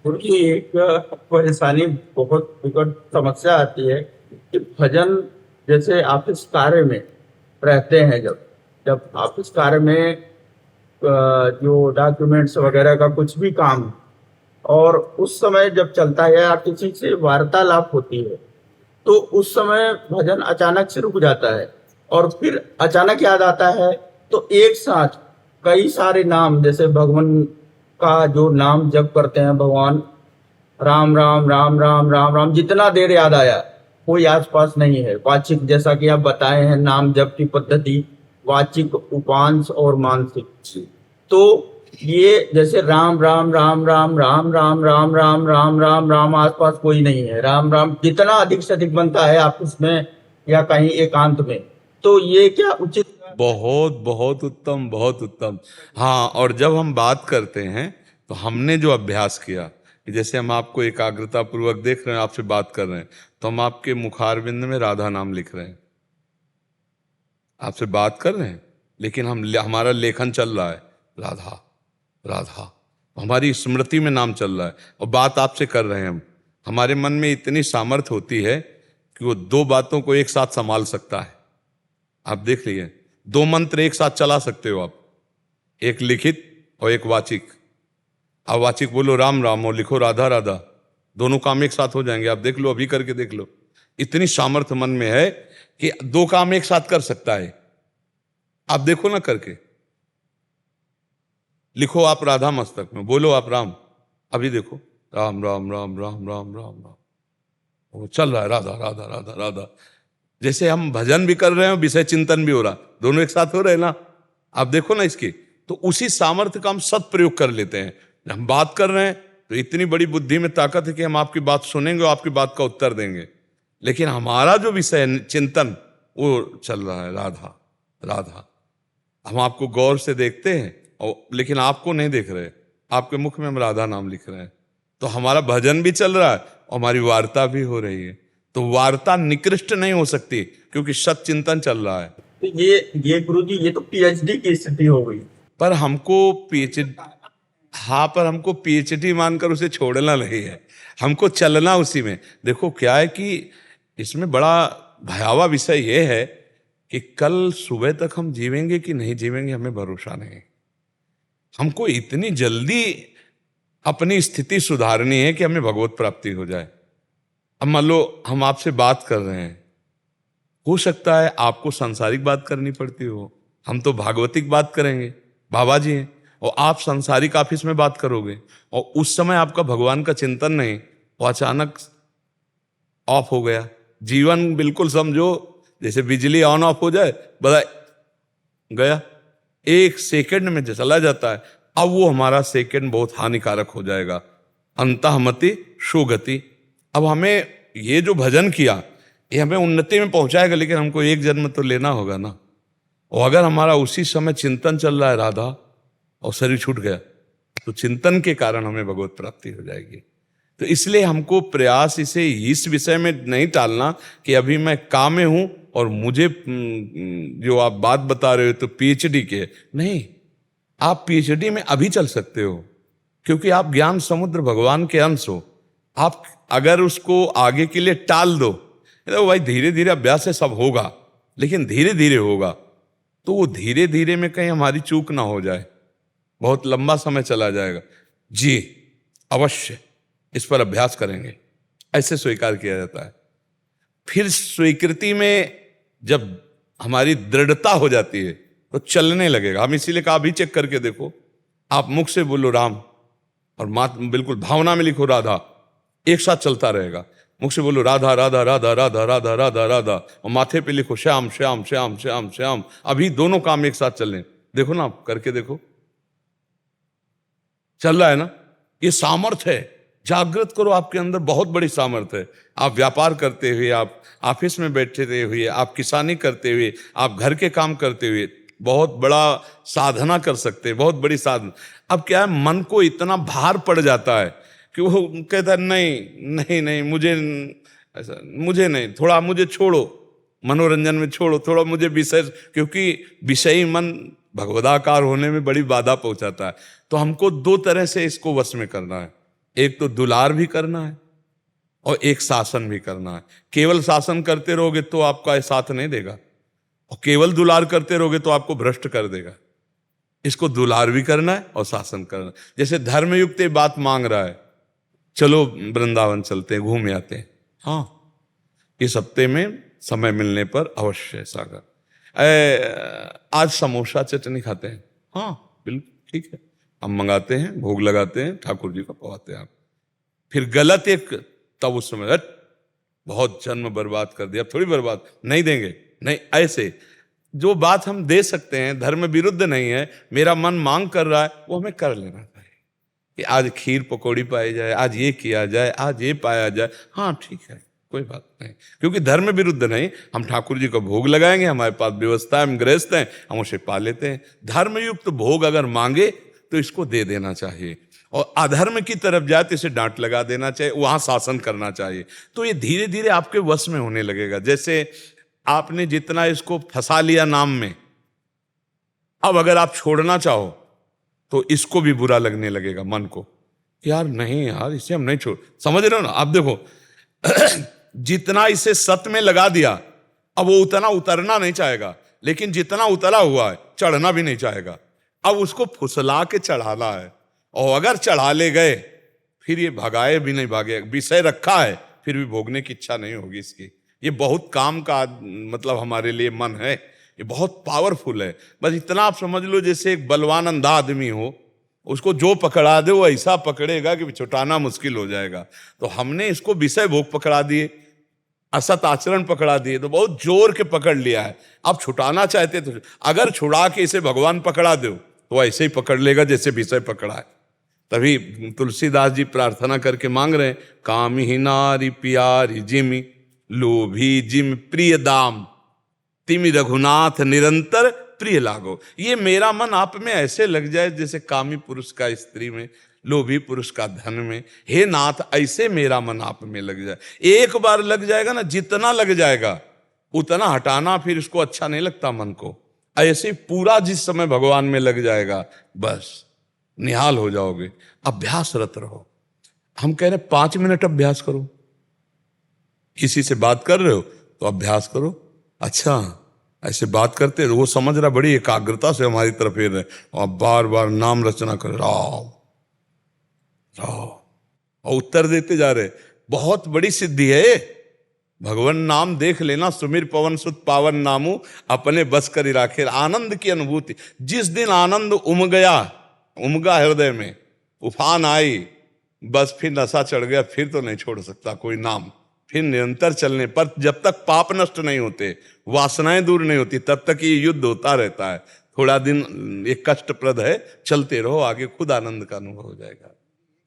क्योंकि एक परेशानी, बहुत विकट समस्या आती है कि भजन जैसे ऑफिस कार्य में रहते हैं, जब जब ऑफिस कार्य में जो डॉक्यूमेंट्स वगैरह का कुछ भी काम, और उस समय जब चलता है या किसी से वार्तालाप होती है, तो उस समय भजन अचानक से रुक जाता है और फिर अचानक याद आता है। तो एक साथ कई सारे नाम, जैसे भगवान का जो नाम जप करते हैं, भगवान राम राम राम राम राम राम, जितना देर याद आया कोई आसपास नहीं है। वाचिक, जैसा कि आप बताए हैं, नाम जप की पद्धति वाचिक, उपांश और मानसिक। तो ये जैसे राम राम राम राम राम राम राम राम राम राम राम, आसपास कोई नहीं है, राम राम जितना अधिक से अधिक बनता है आप उसमें या कहीं एकांत में, तो ये क्या उचित? बहुत बहुत उत्तम, बहुत उत्तम। हाँ, और जब हम बात करते हैं तो हमने जो अभ्यास किया कि जैसे हम आपको एकाग्रता पूर्वक देख रहे हैं, आपसे बात कर रहे हैं, तो हम आपके मुखारविंद में राधा नाम लिख रहे हैं। आपसे बात कर रहे हैं लेकिन हमारा लेखन चल रहा है राधा राधा, हमारी स्मृति में नाम चल रहा है और बात आपसे कर रहे हैं हम। हमारे मन में इतनी सामर्थ्य होती है कि वो दो बातों को एक साथ संभाल सकता है। आप देख लीजिए, दो मंत्र एक साथ चला सकते हो आप, एक लिखित और एक वाचिक। आप वाचिक बोलो राम राम और लिखो राधा राधा, दोनों काम एक साथ हो जाएंगे। आप देख लो, अभी करके देख लो। इतनी सामर्थ्य मन में है कि दो काम एक साथ कर सकता है। आप देखो ना करके, लिखो आप राधा मस्तक में, बोलो आप राम, अभी देखो राम राम राम राम राम राम राम, वो चल रहा है राधा राधा राधा राधा। जैसे हम भजन भी कर रहे हैं, विषय चिंतन भी हो रहा, दोनों एक साथ हो रहे हैं ना। आप देखो ना इसकी, तो उसी सामर्थ्य का हम सदप्रयोग कर लेते हैं। हम बात कर रहे हैं तो इतनी बड़ी बुद्धि में ताकत है कि हम आपकी बात सुनेंगे और आपकी बात का उत्तर देंगे, लेकिन हमारा जो विषय चिंतन वो चल रहा है राधा राधा। हम आपको गौर से देखते हैं और लेकिन आपको नहीं देख रहे, आपके मुख में हम राधा नाम लिख रहे हैं। तो हमारा भजन भी चल रहा है और हमारी वार्ता भी हो रही है। तो वार्ता निकृष्ट नहीं हो सकती क्योंकि सत चिंतन चल रहा है। तो ये गुरु जी, ये तो पीएचडी की स्थिति हो गई। पर हमको पीएचडी, हाँ, पर हमको पीएचडी मानकर उसे छोड़ना नहीं है, हमको चलना उसी में। देखो क्या है कि इसमें बड़ा भयावह विषय यह है कि कल सुबह तक हम जीवेंगे कि नहीं जीवेंगे हमें भरोसा नहीं। हमको इतनी जल्दी अपनी स्थिति सुधारनी है कि हमें भगवत प्राप्ति हो जाए। अब मान लो हम आपसे बात कर रहे हैं, हो सकता है आपको सांसारिक बात करनी पड़ती हो, हम तो भागवतिक बात करेंगे, बाबा जी हैं, और आप सांसारिक ऑफिस में बात करोगे और उस समय आपका भगवान का चिंतन नहीं, वो अचानक ऑफ हो गया। जीवन बिल्कुल समझो जैसे बिजली ऑन ऑफ हो जाए, बधाई गया, एक सेकंड में चला जाता है। अब वो हमारा सेकंड बहुत हानिकारक हो जाएगा। अंतःमति सुगति। अब हमें ये जो भजन किया ये हमें उन्नति में पहुंचाएगा, लेकिन हमको एक जन्म तो लेना होगा ना। और अगर हमारा उसी समय चिंतन चल रहा है राधा और शरीर छूट गया, तो चिंतन के कारण हमें भगवत प्राप्ति हो जाएगी। तो इसलिए हमको प्रयास इसे इस विषय में नहीं टालना कि अभी मैं काम में हूं और मुझे जो आप बात बता रहे हो तो पीएचडी के नहीं, आप पीएचडी में अभी चल सकते हो क्योंकि आप ज्ञान समुद्र भगवान के अंश हो। आप अगर उसको आगे के लिए टाल दो, तो भाई धीरे धीरे अभ्यास से सब होगा, लेकिन धीरे धीरे होगा, तो वो धीरे धीरे में कहीं हमारी चूक ना हो जाए, बहुत लंबा समय चला जाएगा। जी अवश्य इस पर अभ्यास करेंगे, ऐसे स्वीकार किया जाता है। फिर स्वीकृति में जब हमारी दृढ़ता हो जाती है तो चलने लगेगा। हम इसीलिए कहा अभी चेक करके देखो, आप मुख से बोलो राम और बिल्कुल भावना में लिखो राधा, एक साथ चलता रहेगा। मुख से बोलो राधा राधा राधा राधा राधा राधा राधा और माथे पे लिखो श्याम श्याम श्याम श्याम श्याम। अभी दोनों काम एक साथ चलें, देखो ना, आप करके देखो, चल रहा है ना। ये सामर्थ्य है, जागृत करो, आपके अंदर बहुत बड़ी सामर्थ्य है। आप व्यापार करते हुए, आप ऑफिस में बैठे हुए, आप किसानी करते हुए, आप घर के काम करते हुए बहुत बड़ा साधना कर सकते हैं, बहुत बड़ी साधना। अब क्या है, मन को इतना भार पड़ जाता है कि वो कहता है नहीं नहीं नहीं, मुझे ऐसा, मुझे नहीं, थोड़ा मुझे छोड़ो, मनोरंजन में छोड़ो, थोड़ा मुझे विषय, क्योंकि विषयी मन भगवदाकार होने में बड़ी बाधा पहुंचाता है। तो हमको दो तरह से इसको वश में करना है। एक तो दुलार भी करना है और एक शासन भी करना है। केवल शासन करते रहोगे तो आपका साथ नहीं देगा, और केवल दुलार करते रहोगे तो आपको भ्रष्ट कर देगा। इसको दुलार भी करना है और शासन करना है। जैसे धर्मयुक्त ये बात मांग रहा है, चलो वृंदावन चलते हैं, घूम आते हैं। हाँ, इस हफ्ते में समय मिलने पर अवश्य सागर। आज समोसा चटनी खाते हैं, हाँ बिल्कुल ठीक है, हम मंगाते हैं, भोग लगाते हैं, ठाकुर जी को पवाते हैं आप। फिर गलत एक, तब उस समय बहुत जन्म बर्बाद कर दिया, अब थोड़ी बर्बाद नहीं देंगे, नहीं, ऐसे जो बात हम दे सकते हैं, धर्म विरुद्ध नहीं है, मेरा मन मांग कर रहा है, वो हमें कर लेना चाहिए। कि आज खीर पकौड़ी पाई जाए, आज ये किया जाए, आज ये पाया जाए, हाँ ठीक है, कोई बात नहीं, क्योंकि धर्म विरुद्ध नहीं। हम ठाकुर जी को भोग लगाएंगे, हमारे पास व्यवस्था है, हम गृहस्थ हैं, हम उसे पा लेते हैं। धर्मयुक्त भोग अगर मांगे तो इसको दे देना चाहिए, और अधर्म की तरफ जाए तो इसे डांट लगा देना चाहिए, वहां शासन करना चाहिए। तो ये धीरे धीरे आपके वश में होने लगेगा। जैसे आपने जितना इसको फंसा लिया नाम में, अब अगर आप छोड़ना चाहो तो इसको भी बुरा लगने लगेगा मन को, यार नहीं यार, इसे हम नहीं छोड़, समझ रहे हो ना आप? देखो जितना इसे सत में लगा दिया, अब वो उतना उतरना नहीं चाहेगा, लेकिन जितना उतरा हुआ है चढ़ना भी नहीं चाहेगा। अब उसको फुसला के चढ़ाना है, और अगर चढ़ा ले गए फिर ये भगाए भी नहीं भागे, विषय रखा है फिर भी भोगने की इच्छा नहीं होगी इसकी। ये बहुत काम का मतलब हमारे लिए मन है, ये बहुत पावरफुल है। बस इतना आप समझ लो, जैसे एक बलवान अंधा आदमी हो, उसको जो पकड़ा दे वो ऐसा पकड़ेगा कि छुटाना मुश्किल हो जाएगा। तो हमने इसको विषय भोग पकड़ा दिए, असत आचरण पकड़ा दिए, तो बहुत जोर के पकड़ लिया है। अब छुटाना चाहते तो अगर छुड़ा के इसे भगवान पकड़ा दो तो ऐसे ही पकड़ लेगा जैसे विषय पकड़ा है। तभी तुलसीदास जी प्रार्थना करके मांग रहे हैं, कामी नारी प्यारी जिमि लोभी जिम प्रिय दाम, तिमि रघुनाथ निरंतर प्रिय लागो। ये मेरा मन आप में ऐसे लग जाए जैसे कामी पुरुष का स्त्री में, लोभी पुरुष का धन में। हे नाथ, ऐसे मेरा मन आप में लग जाए। एक बार लग जाएगा ना, जितना लग जाएगा उतना हटाना फिर इसको अच्छा नहीं लगता मन को। ऐसे पूरा जिस समय भगवान में लग जाएगा, बस निहाल हो जाओगे। अभ्यासरत रहो। हम कह रहे 5 मिनट अभ्यास करो। किसी से बात कर रहे हो तो अभ्यास करो। अच्छा, ऐसे बात करते वो समझ रहा बड़ी एकाग्रता से हमारी तरफ फेर रहे, और बार बार नाम रचना कर राम राम, और उत्तर देते जा रहे। बहुत बड़ी सिद्धि है। भगवान नाम देख लेना, सुमिर पवन सुत पावन नामू, अपने बस कर राखे। आनंद की अनुभूति, जिस दिन आनंद उमगा हृदय में, उफान आई, बस फिर नशा चढ़ गया, फिर तो नहीं छोड़ सकता कोई नाम। फिर निरंतर चलने पर, जब तक पाप नष्ट नहीं होते, वासनाएं दूर नहीं होती, तब तक ये युद्ध होता रहता है। थोड़ा दिन एक कष्टप्रद है, चलते रहो आगे, खुद आनंद का अनुभव हो जाएगा।